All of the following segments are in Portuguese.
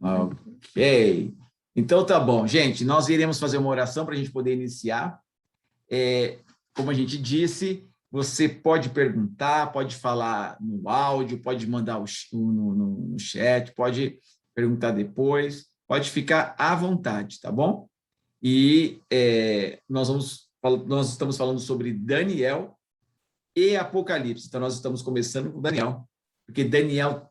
Ok. Então, tá bom. Gente, nós iremos fazer uma oração para a gente poder iniciar. Como a gente disse, você pode perguntar, pode falar no áudio, pode mandar no chat, pode perguntar depois, pode ficar à vontade, tá bom? E nós estamos falando sobre Daniel e Apocalipse. Então, nós estamos começando com Daniel, porque Daniel,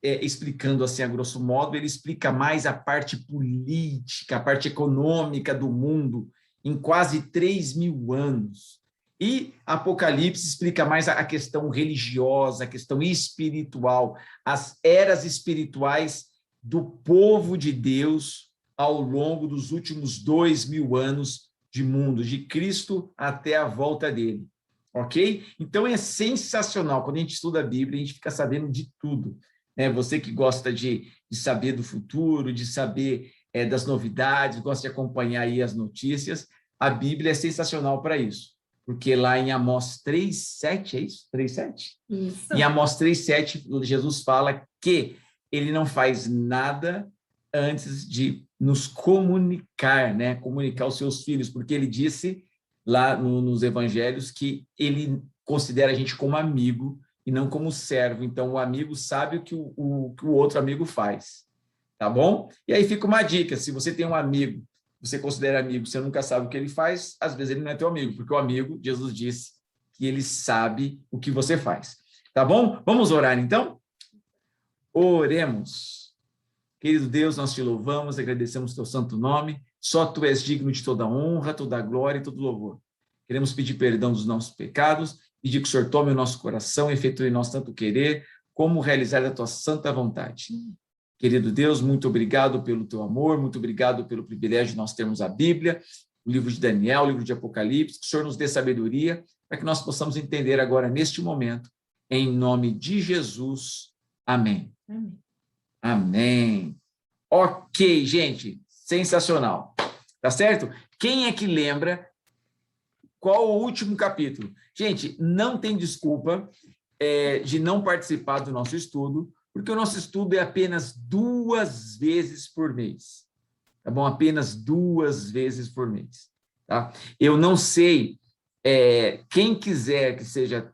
explicando assim, a grosso modo, ele explica mais a parte política, a parte econômica do mundo em quase 3.000 anos. E Apocalipse explica mais a questão religiosa, a questão espiritual, as eras espirituais do povo de Deus ao longo dos últimos 2.000 anos de mundo, de Cristo até a volta dele. Ok? Então, é sensacional. Quando a gente estuda a Bíblia, a gente fica sabendo de tudo. Você que gosta de saber do futuro, de saber das novidades, gosta de acompanhar aí as notícias, a Bíblia é sensacional para isso. Porque lá em Amós 3:7, é isso? 3:7? Isso. Em Amós 3:7, Jesus fala que ele não faz nada antes de nos comunicar, né? Comunicar os seus filhos, porque ele disse lá nos evangelhos que ele considera a gente como amigo e não como servo. Então, o amigo sabe o que o outro amigo faz, tá bom? E aí fica uma dica, se você tem um amigo, você considera amigo, você nunca sabe o que ele faz, às vezes ele não é teu amigo, porque o amigo, Jesus disse que ele sabe o que você faz, tá bom? Vamos orar, então? Oremos. Querido Deus, nós te louvamos, agradecemos teu santo nome, só tu és digno de toda honra, toda glória e todo louvor. Queremos pedir perdão dos nossos pecados, pedir que o Senhor tome o nosso coração, efetue em nós tanto querer, como realizar a tua santa vontade. Querido Deus, muito obrigado pelo teu amor, muito obrigado pelo privilégio de nós termos a Bíblia, o livro de Daniel, o livro de Apocalipse, que o Senhor nos dê sabedoria, para que nós possamos entender agora, neste momento, em nome de Jesus. Amém. Amém. Amém. Ok, gente, sensacional. Tá certo? Quem é que lembra qual o último capítulo? Gente, não tem desculpa de não participar do nosso estudo, porque o nosso estudo é apenas 2 vezes por mês. Tá bom? Apenas 2 vezes por mês. Tá? Eu não sei, quem quiser que seja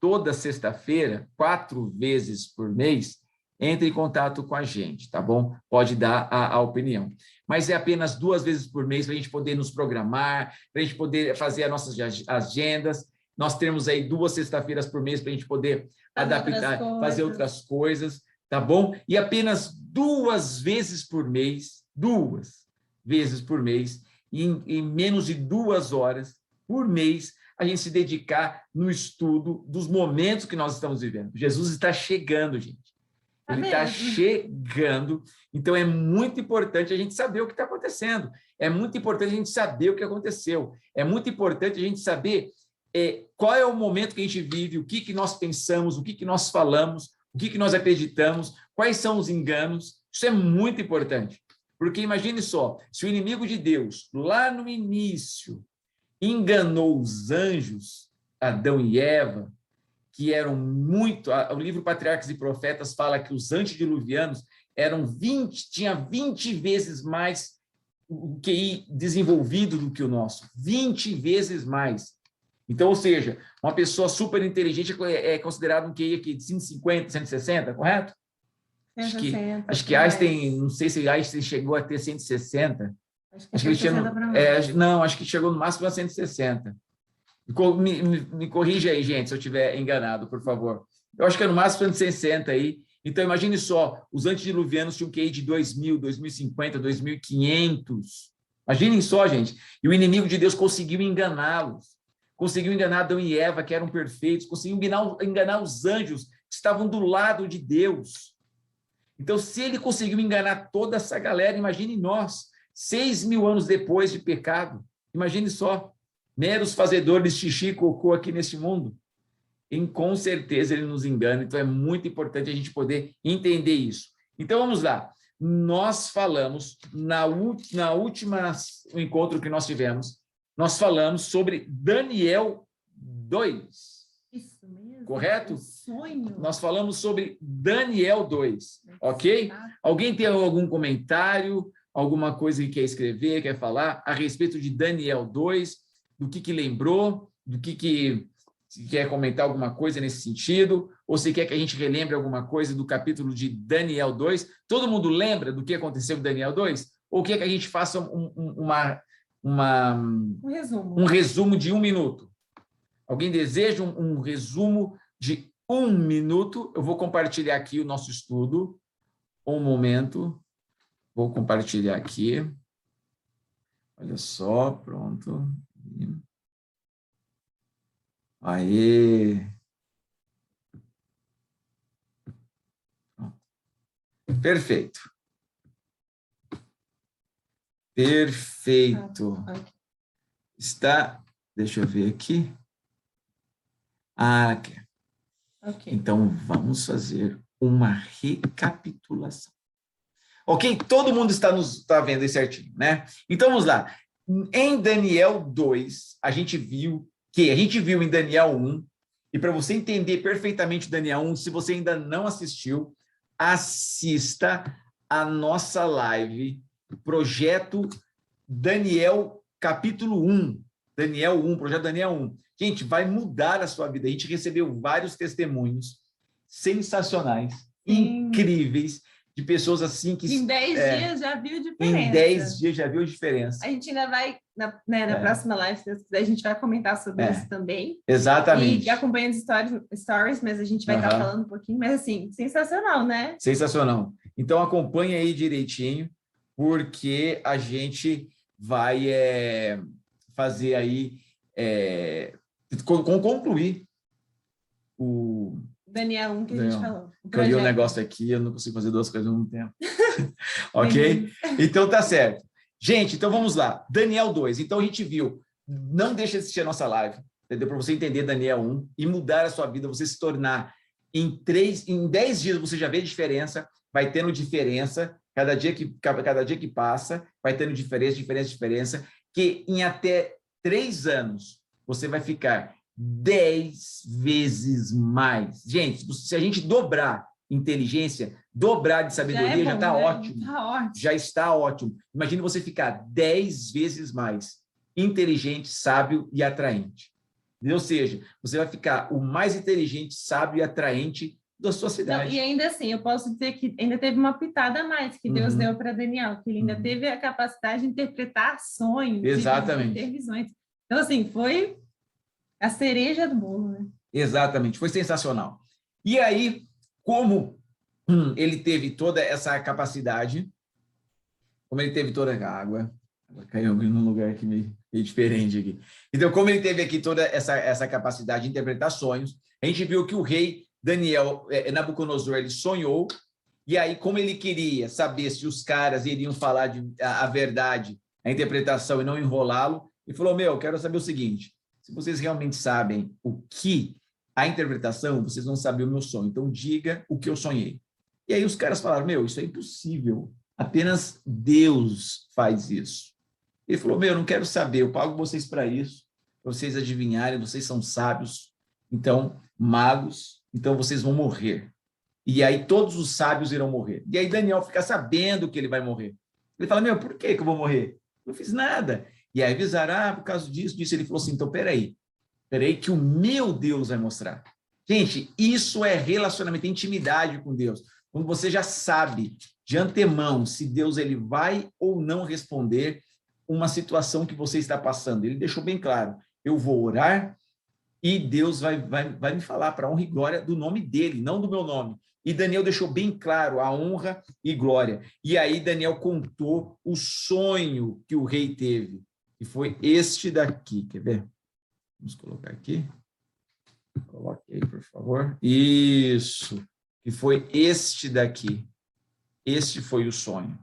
toda sexta-feira, 4 vezes por mês, entre em contato com a gente, tá bom? Pode dar a opinião. Mas é apenas 2 vezes por mês para a gente poder nos programar, para a gente poder fazer as nossas agendas. Nós temos aí 2 sexta-feiras por mês para a gente poder adaptar, fazer outras coisas, tá bom? E apenas 2 vezes por mês, 2 vezes por mês, em menos de 2 horas por mês, a gente se dedicar no estudo dos momentos que nós estamos vivendo. Jesus está chegando, gente. Ele está chegando, então é muito importante a gente saber o que está acontecendo, é muito importante a gente saber o que aconteceu, é muito importante a gente saber qual é o momento que a gente vive, o que nós pensamos, o que nós falamos, o que nós acreditamos, quais são os enganos. Isso é muito importante, porque imagine só, se o inimigo de Deus, lá no início, enganou os anjos, Adão e Eva, que eram muito... O livro Patriarcas e Profetas fala que os antediluvianos tinha 20 vezes mais o QI desenvolvido do que o nosso. 20 vezes mais. Então, ou seja, uma pessoa super inteligente é considerada um QI aqui de 150, 160, correto? 160, acho que Einstein, não sei se Einstein chegou a ter 160. Acho que ele tinha, não, acho que chegou no máximo a 160. Me corrija aí, gente, se eu estiver enganado, por favor. Eu acho que é no máximo 160 aí. Então, imagine só, os antediluvianos tinham QI de 2.000, 2.050, 2.500. Imaginem só, gente. E o inimigo de Deus conseguiu enganá-los. Conseguiu enganar Adão e Eva, que eram perfeitos. Conseguiu enganar os anjos, que estavam do lado de Deus. Então, se ele conseguiu enganar toda essa galera, imagine nós, 6.000 anos depois de pecado. Imagine só. Meros fazedores de xixi e cocô aqui nesse mundo. E com certeza ele nos engana, então é muito importante a gente poder entender isso. Então vamos lá. Nós falamos, na última encontro que nós tivemos, nós falamos sobre Daniel 2. Isso mesmo. correto? Sonho. Nós falamos sobre Daniel 2, ok? Alguém tem algum comentário, alguma coisa que quer escrever, quer falar a respeito de Daniel 2, do que lembrou, do que se quer comentar alguma coisa nesse sentido, ou se quer que a gente relembre alguma coisa do capítulo de Daniel 2? Todo mundo lembra do que aconteceu em Daniel 2? Ou quer que a gente faça um resumo de 1 minuto? Alguém deseja um resumo de 1 minuto? Eu vou compartilhar aqui o nosso estudo. Um momento. Vou compartilhar aqui. Olha só, pronto. Aê! Perfeito. Perfeito. Está... Deixa eu ver aqui. Aqui. Okay. Então, vamos fazer uma recapitulação. Ok? Todo mundo está vendo aí certinho, né? Então, vamos lá. Em Daniel 2, a gente viu em Daniel 1, e para você entender perfeitamente Daniel 1, se você ainda não assistiu, assista a nossa live, Projeto Daniel, capítulo 1. Daniel 1, Projeto Daniel 1. Gente, vai mudar a sua vida. A gente recebeu vários testemunhos sensacionais, incríveis, de pessoas assim que... Em 10 dias já viu diferença. Em 10 dias já viu diferença. A gente ainda vai, na próxima live, se Deus quiser, a gente vai comentar sobre isso também. Exatamente. E acompanha as stories, mas a gente vai estar falando um pouquinho. Mas, assim, sensacional, né? Sensacional. Então, acompanha aí direitinho, porque a gente vai fazer aí, concluir o... Daniel 1 que a gente falou. Eu li um negócio aqui, eu não consigo fazer 2 coisas ao mesmo tempo. Ok? Então, tá certo. Gente, então vamos lá. Daniel 2. Então, a gente viu. Não deixe de assistir a nossa live, entendeu? Para você entender Daniel 1 e mudar a sua vida, você se tornar em 10 dias você já vê diferença, vai tendo diferença, cada dia que passa, vai tendo diferença, que em até 3 anos você vai ficar 10 vezes mais. Gente, se a gente dobrar inteligência, dobrar de sabedoria, já está ótimo. Já está ótimo. Imagine você ficar 10 vezes mais inteligente, sábio e atraente. Ou seja, você vai ficar o mais inteligente, sábio e atraente da sua cidade. Não, e ainda assim, eu posso dizer que ainda teve uma pitada a mais que Deus deu para Daniel, que ele ainda teve a capacidade de interpretar sonhos, exatamente, de ter visões. Então, assim, foi a cereja do bolo, né? Exatamente, foi sensacional. E aí, como ele teve toda essa capacidade, como ele teve toda a água caiu num lugar aqui meio diferente aqui. Então, como ele teve aqui toda essa capacidade de interpretar sonhos, a gente viu que o rei Daniel, Nabucodonosor, ele sonhou, e aí, como ele queria saber se os caras iriam falar a verdade, a interpretação e não enrolá-lo, ele falou, eu quero saber o seguinte, se vocês realmente sabem o que a interpretação, vocês vão saber o meu sonho, então diga o que eu sonhei. E aí os caras falaram, isso é impossível, apenas Deus faz isso. Ele falou, eu não quero saber, eu pago vocês para isso, para vocês adivinharem, vocês são sábios, então, magos, então vocês vão morrer. E aí todos os sábios irão morrer. E aí Daniel fica sabendo que ele vai morrer. Ele fala, por que eu vou morrer? Não fiz nada. E aí avisaram, por causa disso. Ele falou assim, então, peraí que o meu Deus vai mostrar. Gente, isso é relacionamento, intimidade com Deus. Quando você já sabe de antemão se Deus ele vai ou não responder uma situação que você está passando. Ele deixou bem claro, eu vou orar e Deus vai me falar para a honra e glória do nome dele, não do meu nome. E Daniel deixou bem claro a honra e glória. E aí Daniel contou o sonho que o rei teve, que foi este daqui. Quer ver? Vamos colocar aqui. Coloque aí, por favor. Isso. Que foi este daqui. Este foi o sonho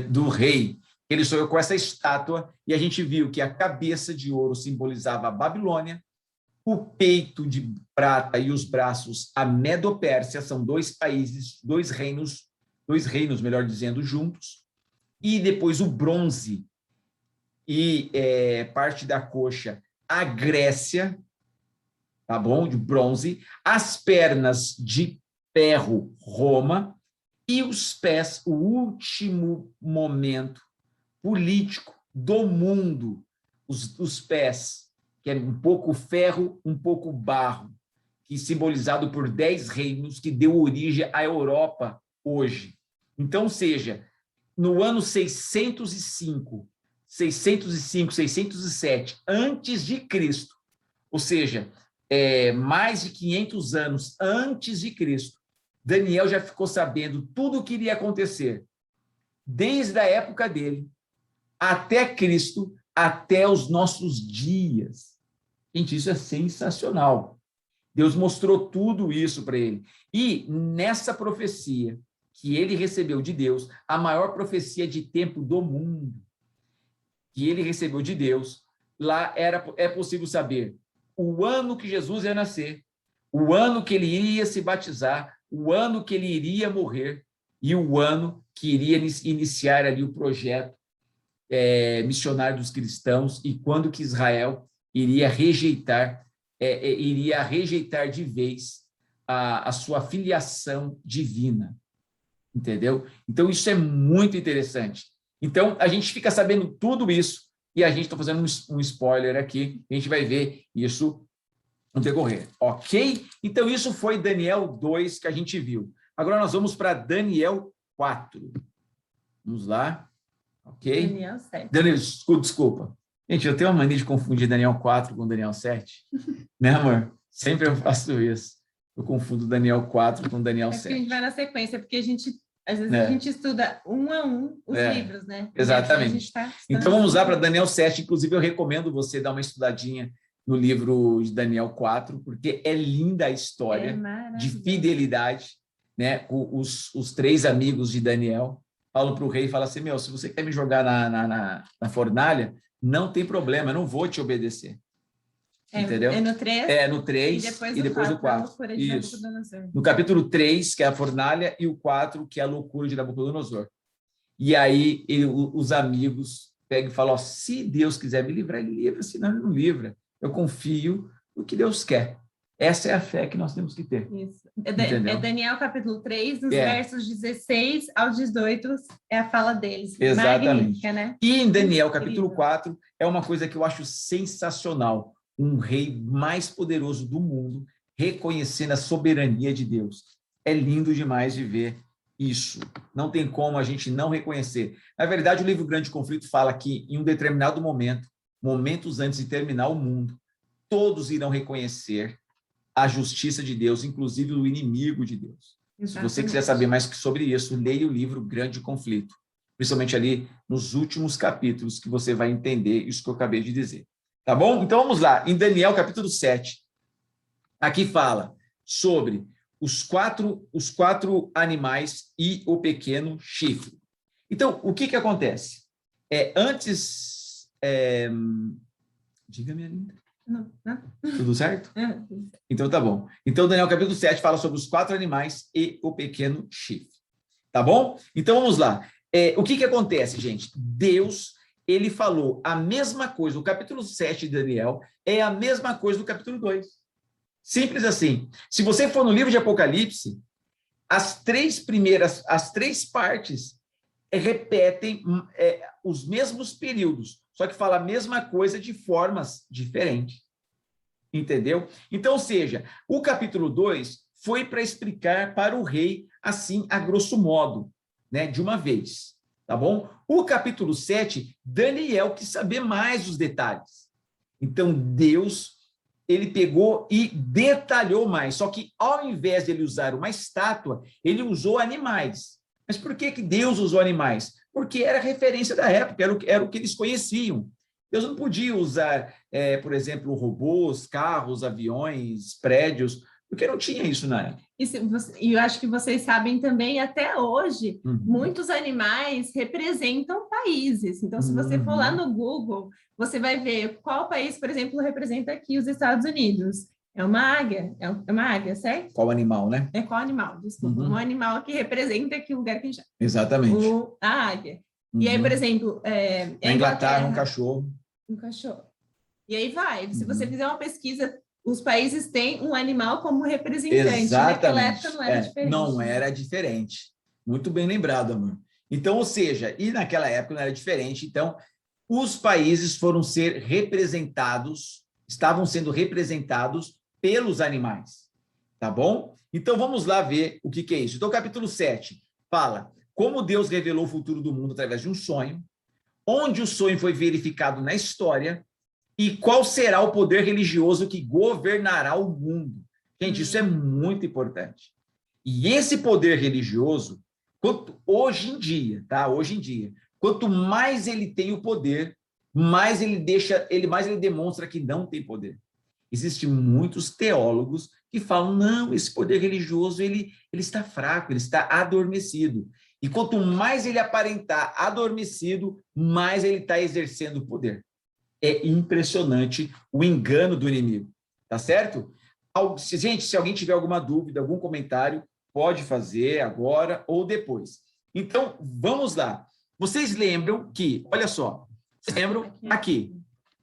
do rei. Ele sonhou com essa estátua e a gente viu que a cabeça de ouro simbolizava a Babilônia, o peito de prata e os braços a Medo-Pérsia, são 2 países, 2 reinos, melhor dizendo, juntos, e depois o bronze e parte da coxa a Grécia, tá bom? De bronze, as pernas de ferro, Roma, e os pés, o último momento político do mundo, os pés, que é um pouco ferro, um pouco barro, que simbolizado por 10 reinos, que deu origem à Europa hoje. Então, seja, no ano 605, 607 antes de Cristo, ou seja, mais de 500 anos antes de Cristo, Daniel já ficou sabendo tudo o que iria acontecer, desde a época dele, até Cristo, até os nossos dias. Gente, isso é sensacional. Deus mostrou tudo isso para ele. E nessa profecia que ele recebeu de Deus, a maior profecia de tempo do mundo, que ele recebeu de Deus, lá é possível saber o ano que Jesus ia nascer, o ano que ele iria se batizar, o ano que ele iria morrer e o ano que iria iniciar ali o projeto missionário dos cristãos e quando que Israel iria rejeitar de vez a sua filiação divina. Entendeu? Então, isso é muito interessante. Então, a gente fica sabendo tudo isso e a gente está fazendo um spoiler aqui, a gente vai ver isso no decorrer, ok? Então, isso foi Daniel 2 que a gente viu. Agora, nós vamos para Daniel 4. Vamos lá, ok? Daniel 7. Desculpa. Gente, eu tenho uma mania de confundir Daniel 4 com Daniel 7. Né, amor? Sempre eu faço isso. Eu confundo Daniel 4 com Daniel 7. Porque a gente vai na sequência, porque às vezes a gente estuda um a um os livros, né? Exatamente. Então, vamos lá para Daniel 7. Inclusive, eu recomendo você dar uma estudadinha no livro de Daniel 4, porque é linda a história de fidelidade, né? Os 3 amigos de Daniel falam para o rei e falam assim, se você quer me jogar na fornalha, não tem problema, eu não vou te obedecer. Entendeu? É no 3? É, no 3 e depois o 4. Isso. No capítulo 3, que é a fornalha, e o 4, que é a loucura de Nabucodonosor. E aí os amigos pegam e falam, se Deus quiser me livrar, ele livra, senão ele não livra. Eu confio no que Deus quer. Essa é a fé que nós temos que ter. Isso. É Daniel capítulo 3, dos versos 16 ao 18, é a fala deles. Exatamente. Magnífica, né? E em Daniel capítulo 4, é uma coisa que eu acho sensacional. Um rei mais poderoso do mundo, reconhecendo a soberania de Deus. É lindo demais de ver isso. Não tem como a gente não reconhecer. Na verdade, o livro Grande Conflito fala que, em um determinado momento, momentos antes de terminar o mundo, todos irão reconhecer a justiça de Deus, inclusive o inimigo de Deus. Exatamente. Se você quiser saber mais sobre isso, leia o livro Grande Conflito, principalmente ali nos últimos capítulos, que você vai entender isso que eu acabei de dizer. Tá bom? Então, vamos lá. Em Daniel, capítulo 7, aqui fala sobre os quatro animais e o pequeno chifre. Então, o que acontece? Diga, minha linda. Não. Tudo certo? Então, tá bom. Então, Daniel, capítulo 7, fala sobre os 4 animais e o pequeno chifre. Tá bom? Então, vamos lá. O que acontece, gente? Deus... ele falou a mesma coisa, o capítulo 7 de Daniel é a mesma coisa do capítulo 2. Simples assim. Se você for no livro de Apocalipse, as 3 partes repetem os mesmos períodos, só que fala a mesma coisa de formas diferentes. Entendeu? Então, ou seja, o capítulo 2 foi para explicar para o rei, assim, a grosso modo, né, de uma vez. Tá bom? O capítulo 7, Daniel quis saber mais os detalhes. Então, Deus, ele pegou e detalhou mais. Só que, ao invés de ele usar uma estátua, ele usou animais. Mas por que Deus usou animais? Porque era referência da época, era o que eles conheciam. Deus não podia usar, por exemplo, robôs, carros, aviões, prédios, porque não tinha isso na época. E eu acho que vocês sabem também, até hoje, muitos animais representam países. Então, se você for lá no Google, você vai ver qual país, por exemplo, representa aqui os Estados Unidos. É uma águia, certo? Qual animal, né? Qual animal, desculpa. Um animal que representa aqui o lugar que a gente... Exatamente. A águia. E aí, por exemplo... na Inglaterra, um cachorro. Um cachorro. E aí vai. Se você fizer uma pesquisa... os países têm um animal como representante. Exatamente. Naquela época não era diferente. Não era diferente. Muito bem lembrado, amor. Então, ou seja, e naquela época não era diferente. Então, os países estavam sendo representados pelos animais, tá bom? Então, vamos lá ver o que é isso. Então, capítulo 7 fala como Deus revelou o futuro do mundo através de um sonho, onde o sonho foi verificado na história e qual será o poder religioso que governará o mundo. Gente, isso é muito importante. E esse poder religioso, hoje em dia, tá? Hoje em dia, quanto mais ele tem o poder, mais ele demonstra que não tem poder. Existem muitos teólogos que falam, não, esse poder religioso, ele está fraco, ele está adormecido. E quanto mais ele aparentar adormecido, mais ele está exercendo o poder. É impressionante o engano do inimigo, tá certo? Gente, se alguém tiver alguma dúvida, algum comentário, pode fazer agora ou depois. Então, vamos lá. Vocês lembram que, olha só,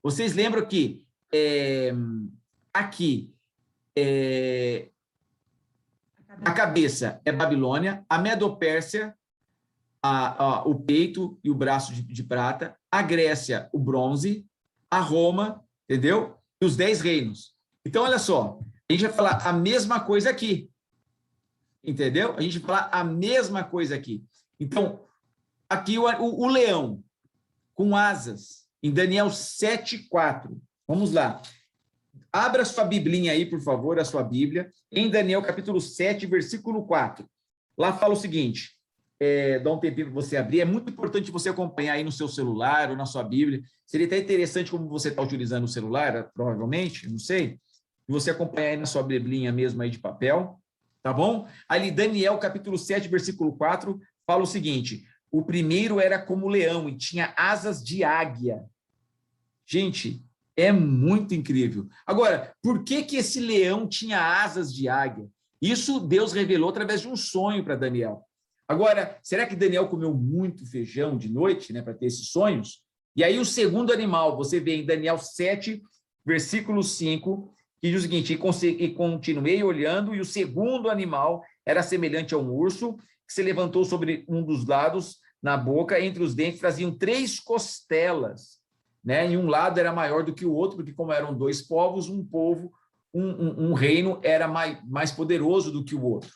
vocês lembram que a cabeça é Babilônia, a Medo-Pérsia, o peito e o braço de prata, a Grécia, o bronze, a Roma, entendeu? E os 10 reinos. Então, olha só, a gente vai falar a mesma coisa aqui, entendeu? A gente vai falar a mesma coisa aqui. Então, aqui o leão com asas, em Daniel 7:4. Vamos lá. Abra sua biblinha aí, por favor, a sua Bíblia, em Daniel capítulo 7, versículo 4. Lá fala o seguinte, dá um tempinho para você abrir, é muito importante você acompanhar aí no seu celular ou na sua Bíblia. Seria até interessante como você está utilizando o celular, provavelmente, não sei, e você acompanhar aí na sua biblinha mesmo aí de papel, tá bom? Ali, Daniel capítulo 7, versículo 4, fala o seguinte, o primeiro era como leão e tinha asas de águia. Gente, é muito incrível. Agora, por que esse leão tinha asas de águia? Isso Deus revelou através de um sonho para Daniel. Agora, será que Daniel comeu muito feijão de noite, né, para ter esses sonhos? E aí o segundo animal, você vê em Daniel 7, versículo 5, que diz o seguinte, e continuei olhando, e o segundo animal era semelhante a um urso, que se levantou sobre um dos lados, na boca, entre os dentes, traziam 3 costelas, né? E um lado era maior do que o outro, porque como eram 2 povos, um reino era mais poderoso do que o outro,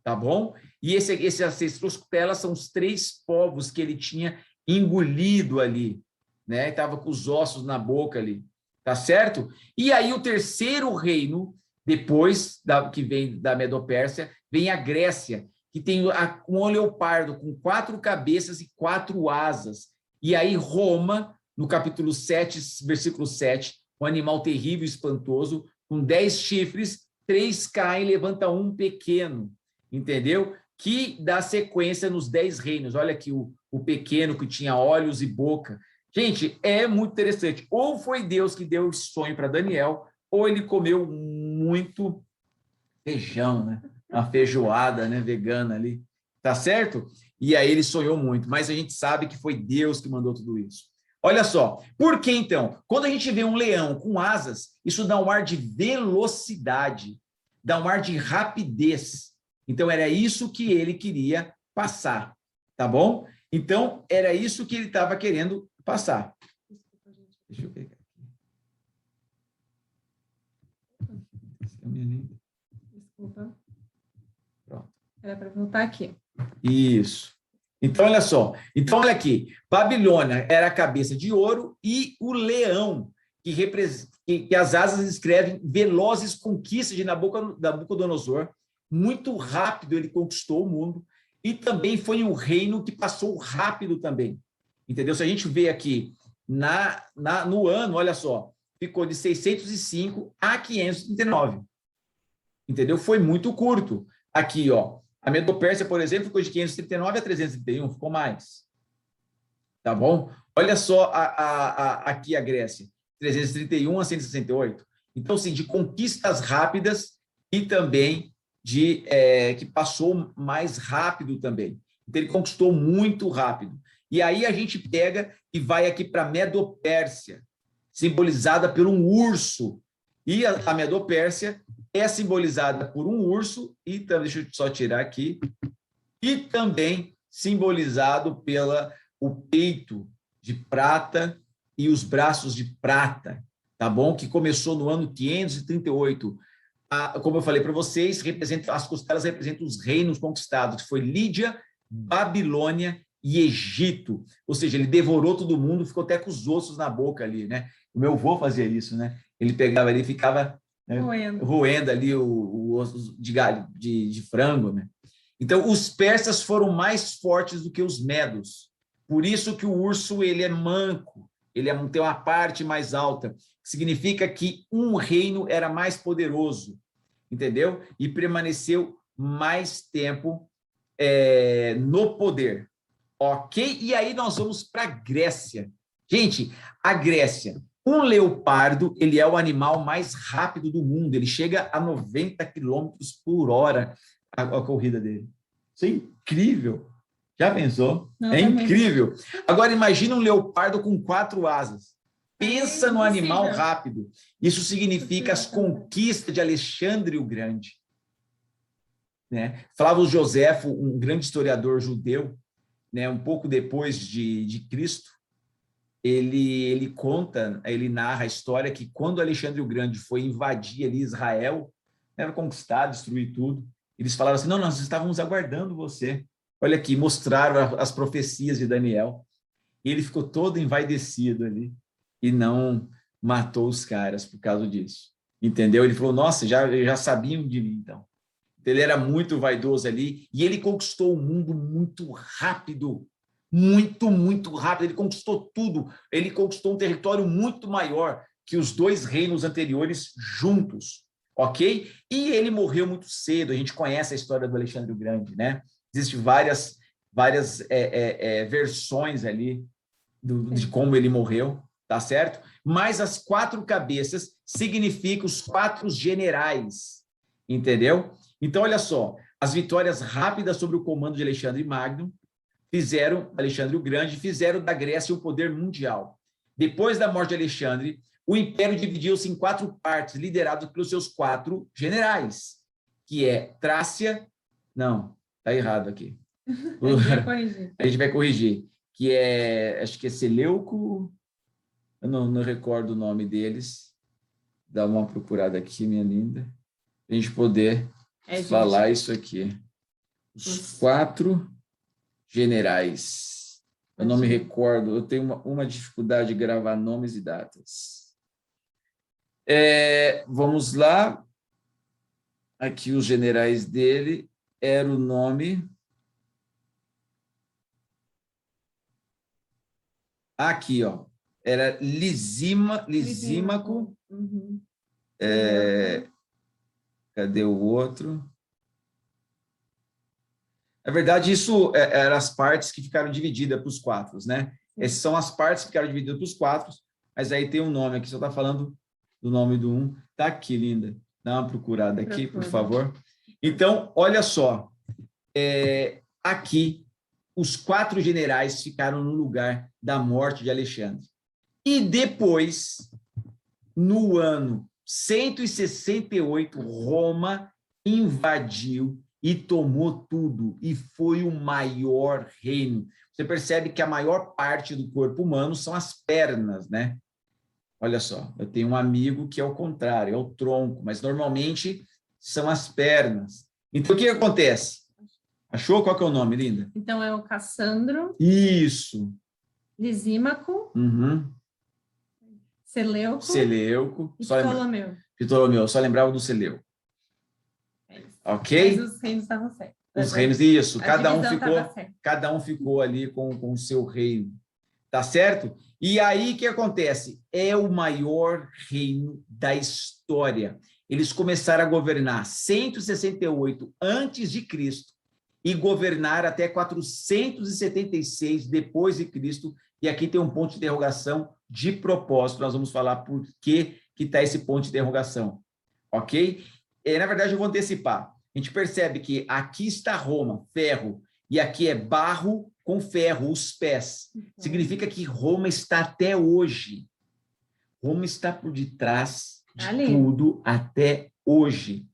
tá bom? E essas costelas são os 3 povos que ele tinha engolido ali, né? Estava com os ossos na boca ali, tá certo? E aí o terceiro reino, depois que vem da Medo-Pérsia, vem a Grécia, que tem um leopardo com 4 cabeças e 4 asas. E aí Roma, no capítulo 7, versículo 7, um animal terrível e espantoso, com 10 chifres, 3 caem, levanta um pequeno, entendeu? Que dá sequência nos 10 reinos. Olha aqui o pequeno que tinha olhos e boca. Gente, é muito interessante. Ou foi Deus que deu esse sonho para Daniel, ou ele comeu muito feijão, né? Uma feijoada, né, vegana ali, tá certo? E aí ele sonhou muito, mas a gente sabe que foi Deus que mandou tudo isso. Olha só, por que então? Quando a gente vê um leão com asas, isso dá um ar de velocidade, dá um ar de rapidez. Então era isso que ele queria passar, tá bom? Então era isso que ele estava querendo passar. Deixa eu pegar aqui. Desculpa. Pronto. Era para voltar aqui. Isso. Então, olha só. Então, olha aqui. Babilônia era a cabeça de ouro e o leão, que as asas escrevem velozes conquistas de Nabucodonosor. Muito rápido ele conquistou o mundo. E também foi um reino que passou rápido também. Entendeu? Se a gente vê aqui no ano, olha só, ficou de 605 a 539. Entendeu? Foi muito curto. Aqui, ó, a Medo-Pérsia, por exemplo, ficou de 539 a 331, ficou mais. Tá bom? Olha só aqui a Grécia, 331 a 168. Então, sim, de conquistas rápidas e também que passou mais rápido também. Então, ele conquistou muito rápido. E aí a gente pega e vai aqui para a Medo-Pérsia, simbolizada por um urso, E a Medo-Pérsia é simbolizada por um urso, e também, deixa eu só tirar aqui, e também simbolizado o peito de prata e os braços de prata, tá bom? Que começou no ano 538. Como eu falei para vocês, as costelas representam os reinos conquistados, que foi Lídia, Babilônia e Egito. Ou seja, ele devorou todo mundo, ficou até com os ossos na boca ali, né? O meu avô fazia isso, né? Ele pegava ali e ficava, né, roendo ali o osso de frango, né? Então, os persas foram mais fortes do que os medos. Por isso que o urso ele é manco, tem uma parte mais alta. Significa que um reino era mais poderoso, entendeu? E permaneceu mais tempo no poder. Ok? E aí nós vamos para a Grécia. Gente, a Grécia, um leopardo, ele é o animal mais rápido do mundo. Ele chega a 90 quilômetros por hora a corrida dele. Isso é incrível. Já pensou? É incrível. Agora, imagina um leopardo com 4 asas. Pensa no animal rápido. Isso significa as conquistas de Alexandre o Grande. Né? Flávio Joséfo, um grande historiador judeu, né, um pouco depois de Cristo, ele conta, ele narra a história que quando Alexandre o Grande foi invadir ali Israel, era conquistar, destruir tudo, eles falaram assim, não, nós estávamos aguardando você. Olha aqui, mostraram as profecias de Daniel. E ele ficou todo envaidecido ali e não matou os caras por causa disso. Entendeu? Ele falou, nossa, já sabiam de mim, então. Ele era muito vaidoso ali e ele conquistou o mundo muito rápido. Muito, muito rápido. Ele conquistou tudo. Ele conquistou um território muito maior que os 2 reinos anteriores juntos. Ok? E ele morreu muito cedo. A gente conhece a história do Alexandre o Grande, né? Existem várias versões ali de como ele morreu, tá certo? Mas as 4 cabeças significam os 4 generais, entendeu? Então, olha só, as vitórias rápidas sobre o comando de Alexandre Magno Alexandre o Grande, fizeram da Grécia um poder mundial. Depois da morte de Alexandre, o império dividiu-se em 4 partes, liderados pelos seus 4 generais, que é Trácia, não, tá errado aqui. A gente vai corrigir, que acho que é Seleuco, eu não recordo o nome deles, dá uma procurada aqui, minha linda, a gente poder falar isso aqui. Os 4 generais. Eu não me recordo, eu tenho uma dificuldade de gravar nomes e datas. Vamos lá. Aqui os generais dele, era o nome... Aqui, ó, era Lisímaco. Uhum. Cadê o outro? Na verdade, isso eram as partes que ficaram divididas para os 4, né? Essas são as partes que ficaram divididas para os 4, mas aí tem um nome aqui, só está falando do nome do um. Está aqui, linda. Dá uma procurada aqui, por favor. Então, olha só. Aqui, os 4 generais ficaram no lugar da morte de Alexandre. E depois, no ano 168, Roma invadiu e tomou tudo, e foi o maior reino. Você percebe que a maior parte do corpo humano são as pernas, né? Olha só, eu tenho um amigo que é o contrário, é o tronco, mas normalmente são as pernas. Então, o que acontece? Achou? Qual que é o nome, linda? Então, é o Cassandro. Isso. Lisímaco. Uhum. Seleuco. E Ptolomeu. Ptolomeu, só lembrava do Seleuco. Ok? Mas os reinos estavam certos. Os reinos, isso. Cada um ficou ali com o seu reino. Tá certo? E aí, o que acontece? É o maior reino da história. Eles começaram a governar 168 antes de Cristo e governar até 476 depois de Cristo. E aqui tem um ponto de interrogação de propósito. Nós vamos falar por que está esse ponto de interrogação. Ok? Na verdade, eu vou antecipar. A gente percebe que aqui está Roma, ferro, e aqui é barro com ferro, os pés. Significa que Roma está até hoje. Roma está por detrás tudo até hoje.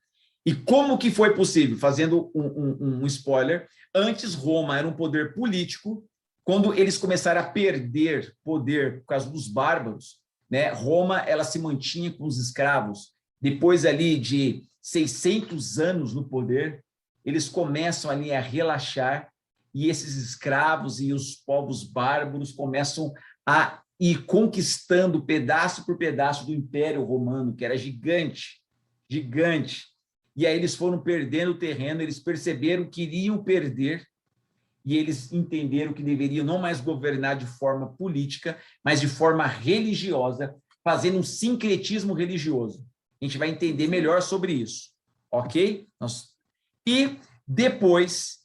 E como que foi possível? Fazendo um spoiler, antes Roma era um poder político, quando eles começaram a perder poder por causa dos bárbaros, né? Roma ela se mantinha com os escravos. Depois ali de 600 anos no poder, eles começam ali a relaxar e esses escravos e os povos bárbaros começam a ir conquistando pedaço por pedaço do Império Romano, que era gigante, gigante. E aí eles foram perdendo o terreno, eles perceberam que iriam perder e eles entenderam que deveriam não mais governar de forma política, mas de forma religiosa, fazendo um sincretismo religioso. A gente vai entender melhor sobre isso, ok? E depois,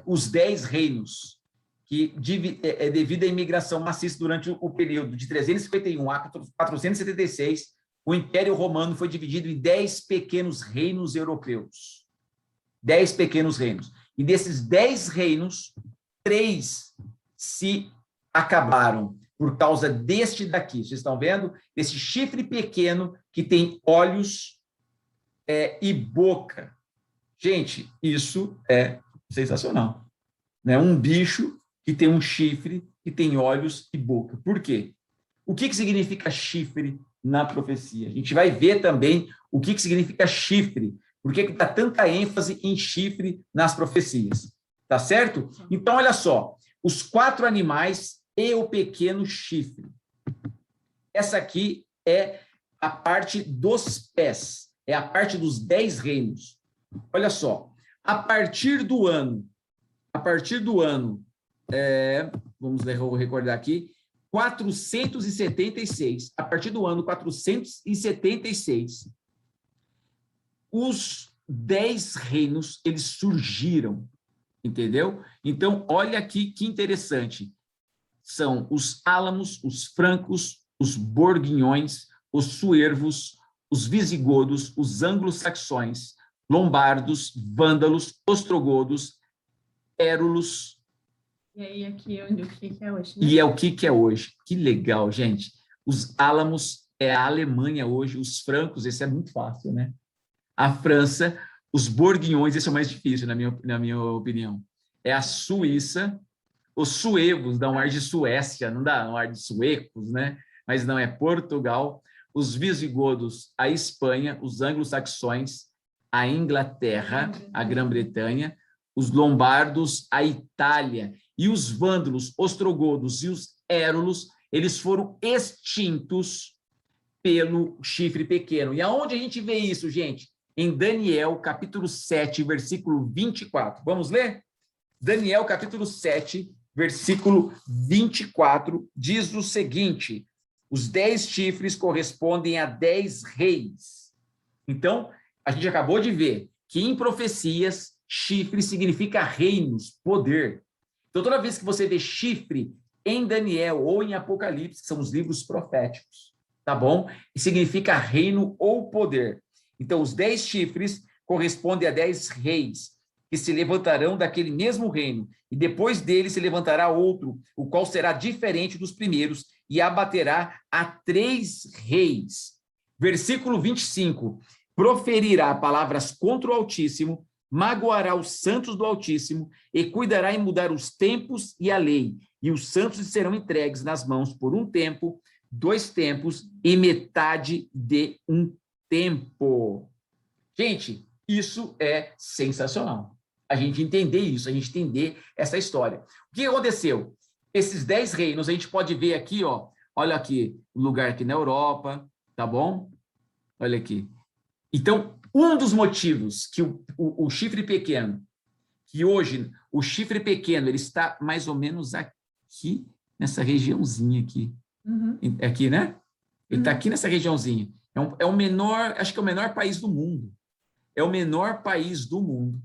os 10 reinos, que devido à imigração maciça durante o período de 351 a 476, o Império Romano foi dividido em 10 pequenos reinos europeus. 10 pequenos reinos. E desses 10 reinos, 3 se acabaram por causa deste daqui. Vocês estão vendo? Esse chifre pequeno que tem olhos e boca. Gente, isso é sensacional. Né? Um bicho que tem um chifre, que tem olhos e boca. Por quê? O que significa chifre na profecia? A gente vai ver também o que significa chifre. Por que está tanta ênfase em chifre nas profecias? Tá certo? Então, olha só. Os 4 animais e o pequeno chifre. Essa aqui é a parte dos pés. É a parte dos 10 reinos. Olha só. A partir do ano, vamos recordar aqui, 476, a partir do ano 476, os 10 reinos, eles surgiram, entendeu? Então, olha aqui que interessante. São os álamos, os francos, os borguinhões, os suevos, os visigodos, os anglo-saxões, lombardos, vândalos, ostrogodos, érulos. E aí, aqui onde o que é hoje, né? E é o que é hoje. Que legal, gente. Os álamos é a Alemanha hoje, os francos, esse é muito fácil, né? A França, os borguinhões, esse é o mais difícil, na minha opinião. É a Suíça, os suevos, dá um ar de Suécia, não dá um ar de suecos, né? Mas não, é Portugal, os visigodos, a Espanha, os anglo-saxões, a Inglaterra, a Grã-Bretanha, os lombardos, a Itália, e os vândalos, ostrogodos e os érulos, eles foram extintos pelo chifre pequeno. E aonde a gente vê isso, gente? Em Daniel, capítulo 7, versículo 24. Vamos ler? Daniel, capítulo 7, versículo 24, diz o seguinte: os 10 chifres correspondem a 10 reis. Então, a gente acabou de ver que em profecias, chifre significa reinos, poder. Então, toda vez que você vê chifre em Daniel ou em Apocalipse, que são os livros proféticos, tá bom? E significa reino ou poder. Então, os 10 chifres correspondem a 10 reis, que se levantarão daquele mesmo reino, e depois dele se levantará outro, o qual será diferente dos primeiros, e abaterá a 3 reis. Versículo 25, proferirá palavras contra o Altíssimo, magoará os santos do Altíssimo, e cuidará em mudar os tempos e a lei, e os santos serão entregues nas mãos por um tempo, 2 tempos e metade de um tempo. Gente, isso é sensacional. A gente entender isso, a gente entender essa história. O que aconteceu? Esses 10 reinos, a gente pode ver aqui, ó, olha aqui, o lugar aqui na Europa, tá bom? Olha aqui. Então, um dos motivos que o chifre pequeno, que hoje o chifre pequeno, ele está mais ou menos aqui, nessa regiãozinha aqui. Aqui, né? Ele está aqui nessa regiãozinha. É o menor, acho que é o menor país do mundo. É o menor país do mundo,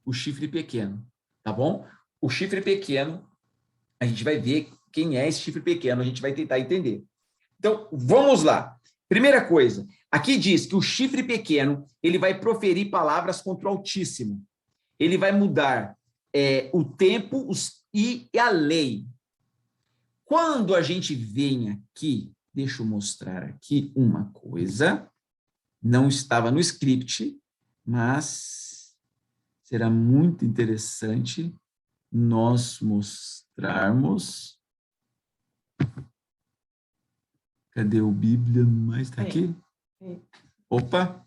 o chifre pequeno, tá bom? O chifre pequeno, a gente vai ver quem é esse chifre pequeno, a gente vai tentar entender. Então, vamos lá. Primeira coisa, aqui diz que o chifre pequeno, ele vai proferir palavras contra o Altíssimo. Ele vai mudar o tempo e a lei. Quando a gente vem aqui deixa eu mostrar aqui uma coisa. Não estava no script, mas será muito interessante nós mostrarmos. Cadê o Bíblia? Mas está aqui? Opa!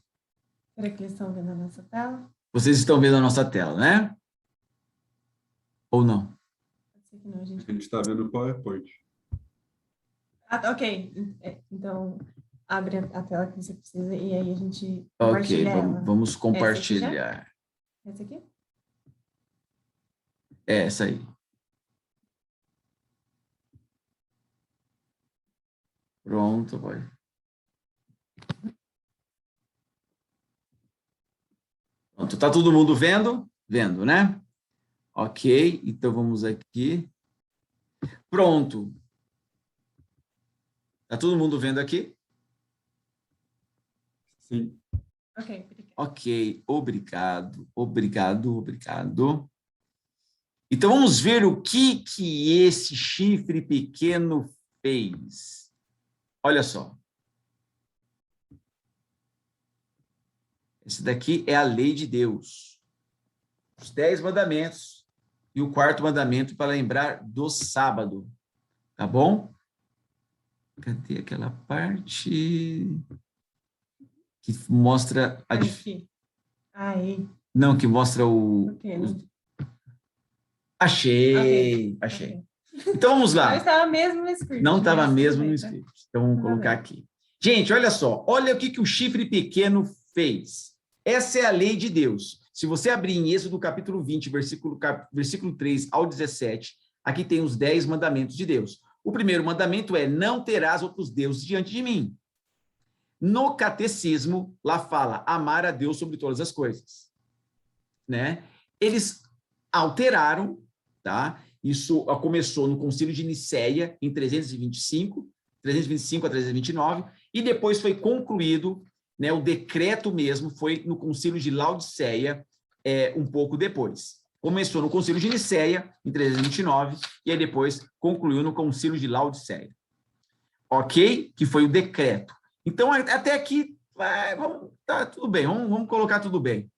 Será que eles estão vendo a nossa tela? Vocês estão vendo a nossa tela, né? Ou não? Pode ser que não, A gente está vendo o PowerPoint. Ah, ok. Então, abre a tela que você precisa e aí a gente Ok, compartilha ela. vamos compartilhar. Essa aqui? Essa aí. Pronto, vai. Pronto, tá todo mundo vendo? Vendo, né? Ok, então vamos aqui. Pronto. Tá todo mundo vendo aqui? Sim. Ok, obrigado. Então, vamos ver o que esse chifre pequeno fez. Olha só. Esse daqui é a lei de Deus. Os 10 mandamentos. E o 4º mandamento para lembrar do sábado. Tá bom? Cadê aquela parte que mostra a Não, que mostra o... Okay, Achei. Então, vamos lá. Não estava mesmo no script. Não estava mesmo no script. Então, vamos colocar aqui. Gente, olha só. Olha o que o chifre pequeno fez. Essa é a lei de Deus. Se você abrir em Êxodo capítulo 20, versículo 3 ao 17, aqui tem os 10 mandamentos de Deus. O primeiro mandamento é: não terás outros deuses diante de mim. No catecismo, lá fala: amar a Deus sobre todas as coisas. Né? Eles alteraram, tá? Isso começou no Concílio de Nicéia, em 325 a 329, e depois foi concluído, né, o decreto mesmo foi no Concílio de Laodiceia, um pouco depois. Começou no Concílio de Nicéia, em 329, e aí depois concluiu no Concílio de Laodiceia. Ok? Que foi o decreto. Então, até aqui, tá tudo bem, vamos colocar tudo bem.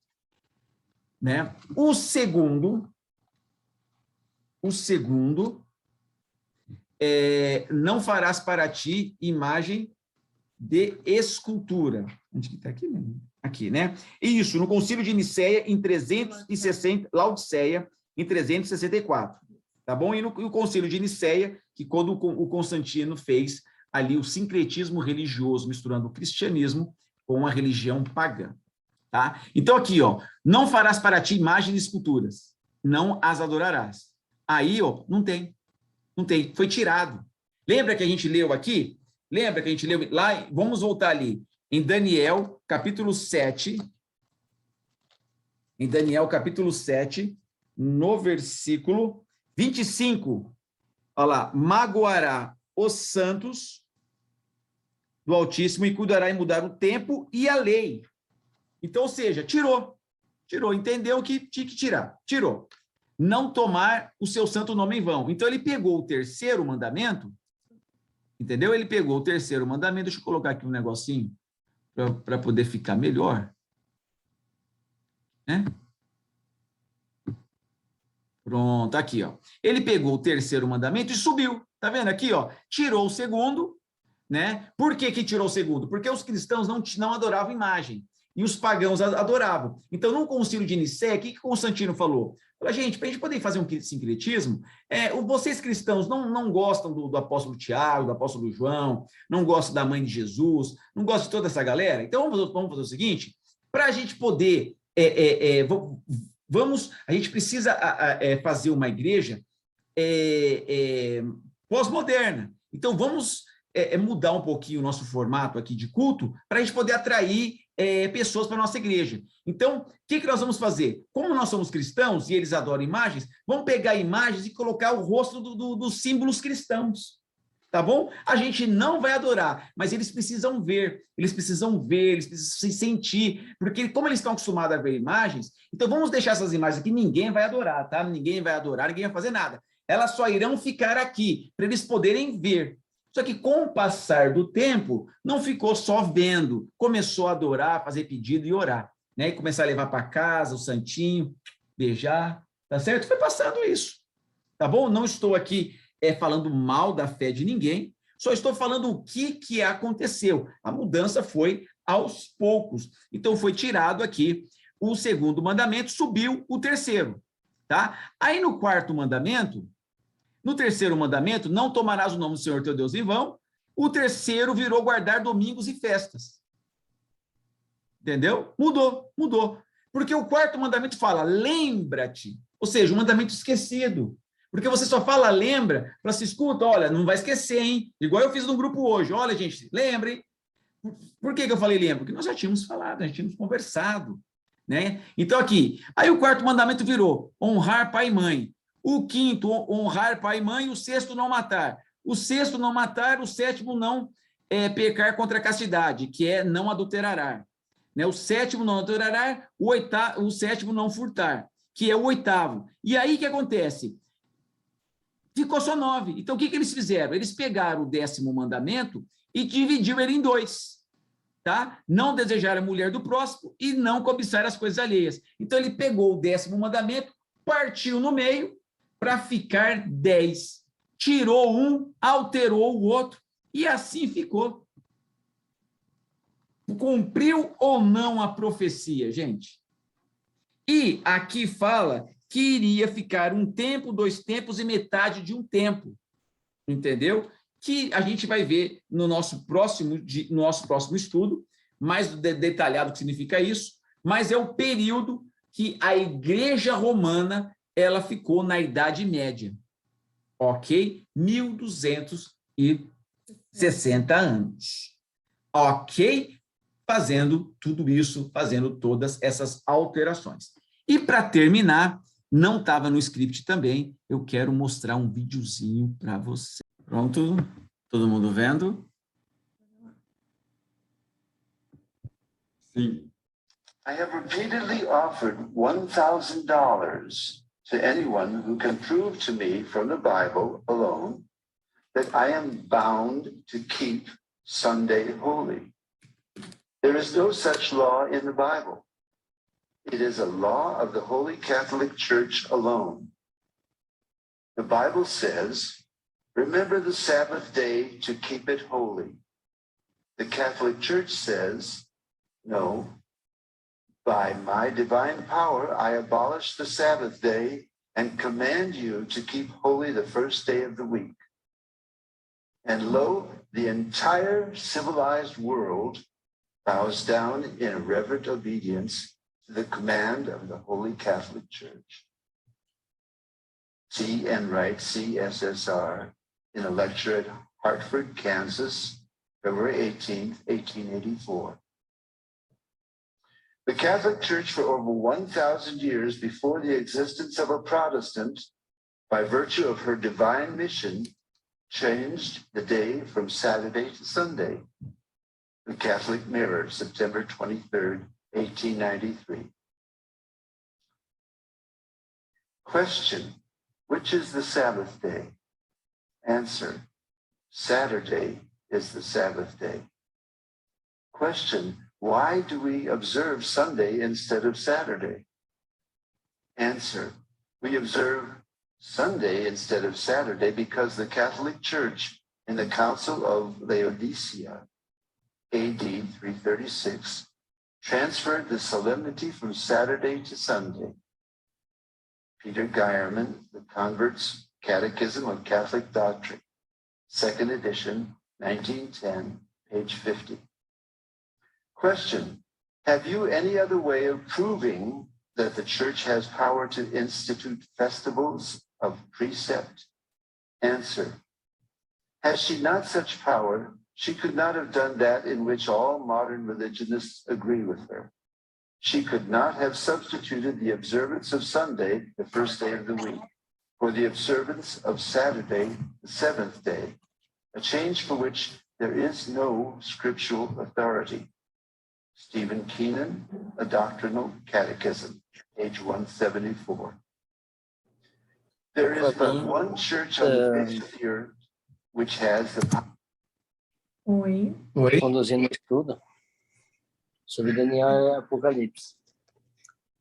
Né? O segundo é: não farás para ti imagem de escultura. Onde que está aqui mesmo? Aqui, né? Isso, no Concílio de Nicéia, em 360, Laodiceia, em 364. Tá bom? E o Concílio de Nicéia, que quando o Constantino fez ali o sincretismo religioso, misturando o cristianismo com a religião pagã. Tá? Então, aqui, ó, não farás para ti imagens de esculturas, não as adorarás. Aí, ó, não tem, foi tirado. Lembra que a gente leu aqui? Lembra que a gente leu lá? Vamos voltar ali, em Daniel, capítulo 7. Em Daniel, capítulo 7, no versículo 25. Olha lá: magoará os santos do Altíssimo e cuidará em mudar o tempo e a lei. Então, ou seja, tirou, entendeu que tinha que tirar, tirou. Não tomar o seu santo nome em vão. Então, ele pegou o terceiro mandamento, entendeu? Ele pegou o terceiro mandamento, deixa eu colocar aqui um negocinho para poder ficar melhor. Né? Pronto, aqui, ó. Ele pegou o terceiro mandamento e subiu, tá vendo aqui, ó? Tirou o segundo, né? Por que tirou o segundo? Porque os cristãos não adoravam imagem. E os pagãos adoravam. Então, no Concílio de Nicéia, o que Constantino falou? Falou: gente, para a gente poder fazer um sincretismo, vocês cristãos não gostam do apóstolo Tiago, do apóstolo João, não gostam da mãe de Jesus, não gostam de toda essa galera? Então, vamos fazer o seguinte: para a gente poder... a gente precisa fazer uma igreja pós-moderna. Então, vamos mudar um pouquinho o nosso formato aqui de culto para a gente poder atrair pessoas para a nossa igreja. Então, o que nós vamos fazer? Como nós somos cristãos e eles adoram imagens, vamos pegar imagens e colocar o rosto dos símbolos cristãos. Tá bom? A gente não vai adorar, mas eles precisam ver, eles precisam se sentir, porque como eles estão acostumados a ver imagens, então vamos deixar essas imagens aqui, ninguém vai adorar, tá? Ninguém vai adorar, ninguém vai fazer nada. Elas só irão ficar aqui, para eles poderem ver. Só que com o passar do tempo, não ficou só vendo, começou a adorar, fazer pedido e orar, né? E começar a levar para casa o santinho, beijar, tá certo? Foi passando isso, tá bom? Não estou aqui falando mal da fé de ninguém, só estou falando o que aconteceu. A mudança foi aos poucos. Então, foi tirado aqui o segundo mandamento, subiu o terceiro, tá? Aí, no quarto mandamento, no terceiro mandamento, não tomarás o nome do Senhor teu Deus em vão, o terceiro virou guardar domingos e festas. Entendeu? Mudou. Porque o quarto mandamento fala, lembra-te, ou seja, um mandamento esquecido. Porque você só fala, lembra, fala assim, escuta, olha, não vai esquecer, hein? Igual eu fiz no grupo hoje, olha, gente, lembre. Por que eu falei lembra? Porque nós já tínhamos falado, já tínhamos conversado, né? Então, aqui, aí o quarto mandamento virou honrar pai e mãe. O quinto, honrar pai e mãe. O sexto, não matar. O sexto, não matar. O sétimo, não pecar contra a castidade, que é não adulterará. Né? O sétimo, não adulterará. O sétimo, não furtar, que é o oitavo. E aí, o que acontece? Ficou só 9. Então, o que eles fizeram? Eles pegaram o 10º mandamento e dividiram ele em 2. Tá? Não desejar a mulher do próximo e não cobiçar as coisas alheias. Então, ele pegou o 10º mandamento, partiu no meio para ficar 10. Tirou um, alterou o outro, e assim ficou. Cumpriu ou não a profecia, gente? E aqui fala que iria ficar 1 tempo, 2 tempos e metade de 1 tempo. Entendeu? Que a gente vai ver no nosso próximo estudo, mais detalhado o que significa isso, mas é o período que a Igreja Romana ela ficou na Idade Média, ok? 1260 anos, ok? Fazendo tudo isso, fazendo todas essas alterações. E para terminar, não estava no script também, eu quero mostrar um videozinho para você. Pronto? Todo mundo vendo? Sim. I have repeatedly offered $1,000 to anyone who can prove to me from the Bible alone that I am bound to keep Sunday holy. There is no such law in the Bible. It is a law of the Holy Catholic Church alone. The Bible says, remember the Sabbath day to keep it holy. The Catholic Church says, no, by my divine power, I abolish the Sabbath day and command you to keep holy the first day of the week. And lo, the entire civilized world bows down in reverent obedience to the command of the Holy Catholic Church. C. Enright, CSSR, in a lecture at Hartford, Kansas, February 18th, 1884. The Catholic Church for over 1,000 years before the existence of a Protestant, by virtue of her divine mission, changed the day from Saturday to Sunday. The Catholic Mirror, September 23rd, 1893. Question, which is the Sabbath day? Answer, Saturday is the Sabbath day. Question, why do we observe Sunday instead of Saturday? Answer, we observe Sunday instead of Saturday because the Catholic Church in the Council of Laodicea, AD 336, transferred the solemnity from Saturday to Sunday. Peter Geierman, The Convert's Catechism of Catholic Doctrine, 2nd edition, 1910, page 50. Question, have you any other way of proving that the Church has power to institute festivals of precept? Answer, has she not such power, she could not have done that in which all modern religionists agree with her. She could not have substituted the observance of Sunday, the first day of the week, for the observance of Saturday, the 7th day, a change for which there is no scriptural authority. Stephen Keenan, A Doctrinal Catechism, page 174. There is but one church on the face of the earth which has the power Oi. Oi? Conduzindo o estudo sobre Daniel e Apocalipse.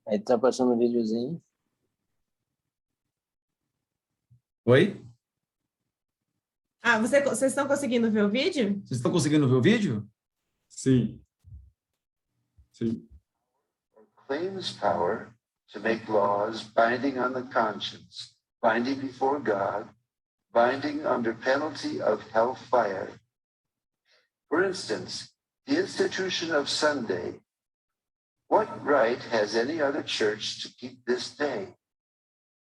Aí tá passando um videozinho. Oi? Ah, vocês estão conseguindo ver o vídeo? Vocês estão conseguindo ver o vídeo? Sim. Sim. Claims power to make laws binding on the conscience, binding before God, binding under penalty of hellfire. For instance, the institution of Sunday. What right has any other church to keep this day?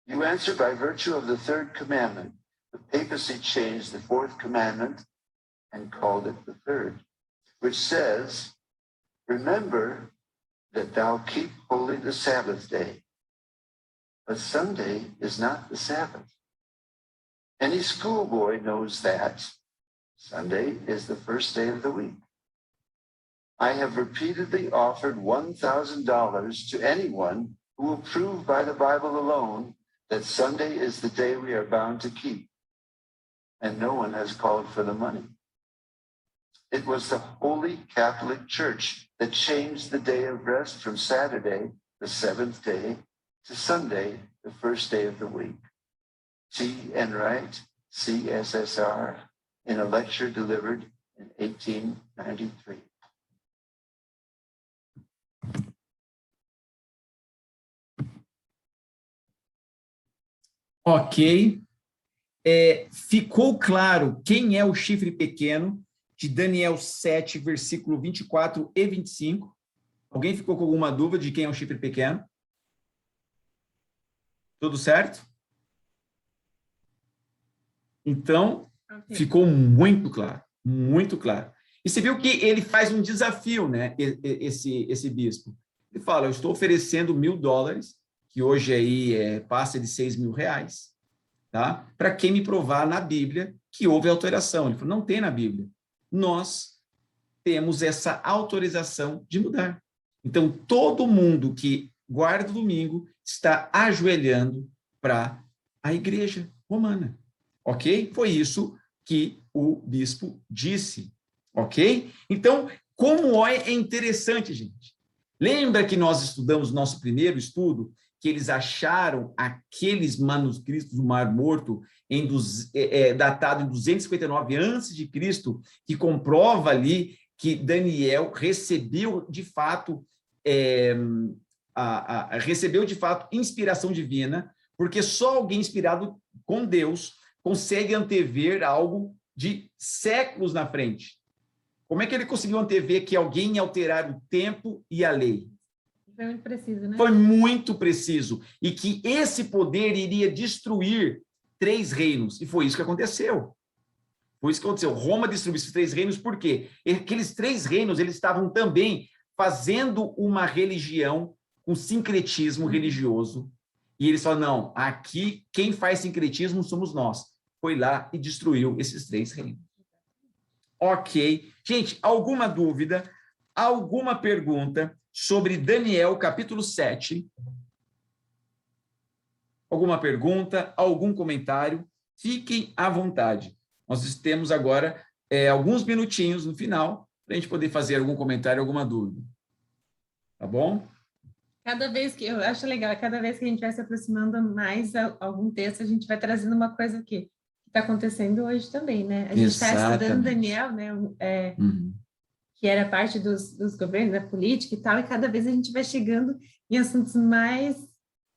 You answer by virtue of the third commandment. The papacy changed the fourth commandment and called it the third, which says, remember that thou keep holy the Sabbath day. But Sunday is not the Sabbath. Any schoolboy knows that Sunday is the first day of the week. I have repeatedly offered $1,000 to anyone who will prove by the Bible alone that Sunday is the day we are bound to keep. And no one has called for the money. It was the Holy Catholic Church that changed the day of rest from Saturday, the seventh day, to Sunday, the first day of the week. T. Enright, CSSR, in a lecture delivered in 1893. Ok. Ficou claro quem é o chifre pequeno de Daniel 7, versículo 24 e 25? Alguém ficou com alguma dúvida de quem é o chifre pequeno? Tudo certo? Então, ficou muito claro, muito claro. E você viu que ele faz um desafio, né, esse bispo. Ele fala, eu estou oferecendo $1.000, que hoje aí passa de R$6.000, tá? Para quem me provar na Bíblia que houve alteração. Ele falou, não tem na Bíblia. Nós temos essa autorização de mudar. Então, todo mundo que guarda o domingo está ajoelhando para a igreja romana. Ok? Foi isso que o bispo disse. Ok? Então, como é interessante, gente. Lembra que nós estudamos nosso primeiro estudo, que eles acharam aqueles manuscritos do Mar Morto datado em 259 a.C., que comprova ali que Daniel recebeu de fato inspiração divina, porque só alguém inspirado com Deus consegue antever algo de séculos na frente. Como é que ele conseguiu antever que alguém ia alterar o tempo e a lei? Foi muito preciso, né? Foi muito preciso. E que esse poder iria destruir 3 reinos. E foi isso que aconteceu. Foi isso que aconteceu. Roma destruiu esses 3 reinos, por quê? Aqueles 3 reinos, eles estavam também fazendo uma religião, um sincretismo religioso. E eles falaram, não, aqui quem faz sincretismo somos nós. Foi lá e destruiu esses 3 reinos. Ok. Gente, alguma dúvida? Alguma pergunta sobre Daniel, capítulo 7? Alguma pergunta? Algum comentário? Fiquem à vontade. Nós temos agora alguns minutinhos no final para a gente poder fazer algum comentário, alguma dúvida. Tá bom? Cada vez que, eu acho legal, cada vez que a gente vai se aproximando mais a algum texto, a gente vai trazendo uma coisa que está acontecendo hoje também, né? A gente está estudando Daniel, né? Que era parte dos governos, da política e tal, e cada vez a gente vai chegando em assuntos mais...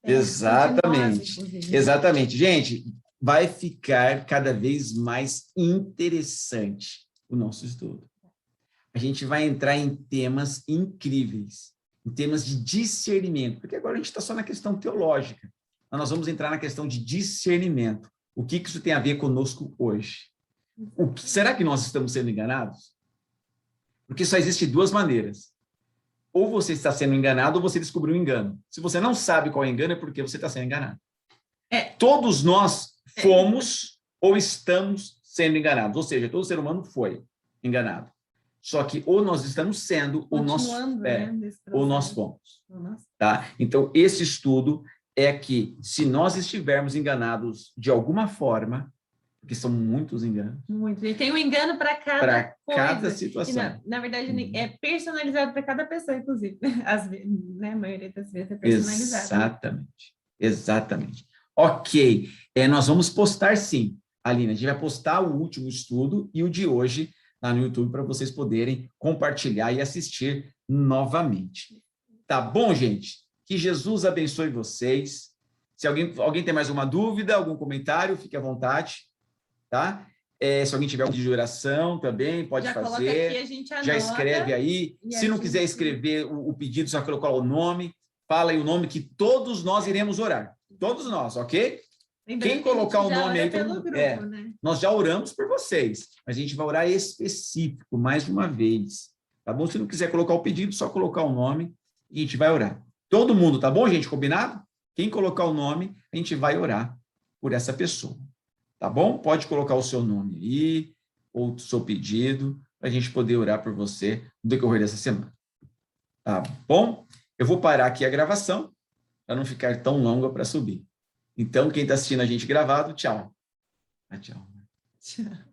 Exatamente. Exatamente. Gente, vai ficar cada vez mais interessante o nosso estudo. A gente vai entrar em temas incríveis, em temas de discernimento, porque agora a gente está só na questão teológica. Mas nós vamos entrar na questão de discernimento. O que isso tem a ver conosco hoje? Será que nós estamos sendo enganados? Porque só existe 2 maneiras. Ou você está sendo enganado, ou você descobriu um engano. Se você não sabe qual é o engano, é porque você está sendo enganado. Todos nós fomos ou estamos sendo enganados. Ou seja, todo ser humano foi enganado. Só que ou nós estamos sendo, ou nós fomos. Tá? Então, esse estudo é que, se nós estivermos enganados de alguma forma, porque são muitos enganos. Muito. E tem um engano para cada coisa. Cada situação. Na verdade, é personalizado para cada pessoa, inclusive. Às vezes, né? A maioria das vezes é personalizado. Exatamente. Exatamente. Ok. Nós vamos postar, sim, Aline. A gente vai postar o último estudo e o de hoje lá no YouTube para vocês poderem compartilhar e assistir novamente. Tá bom, gente? Que Jesus abençoe vocês. Se alguém tem mais uma dúvida, algum comentário, fique à vontade, tá? Se alguém tiver um pedido de oração também, pode já fazer. Coloca aqui, a gente anota, já escreve aí. Se não quiser escrever o pedido, só colocar o nome. Fala aí o nome que todos nós iremos orar. Todos nós, ok? Quem colocar o nome aí, pelo grupo, né? Nós já oramos por vocês. A gente vai orar específico, mais uma vez. Tá bom? Se não quiser colocar o pedido, só colocar o nome e a gente vai orar. Todo mundo, tá bom, gente? Combinado? Quem colocar o nome, a gente vai orar por essa pessoa. Tá bom? Pode colocar o seu nome aí, ou o seu pedido, para a gente poder orar por você no decorrer dessa semana. Tá bom? Eu vou parar aqui a gravação, para não ficar tão longa para subir. Então, quem está assistindo a gente gravado, tchau. Tchau. Tchau.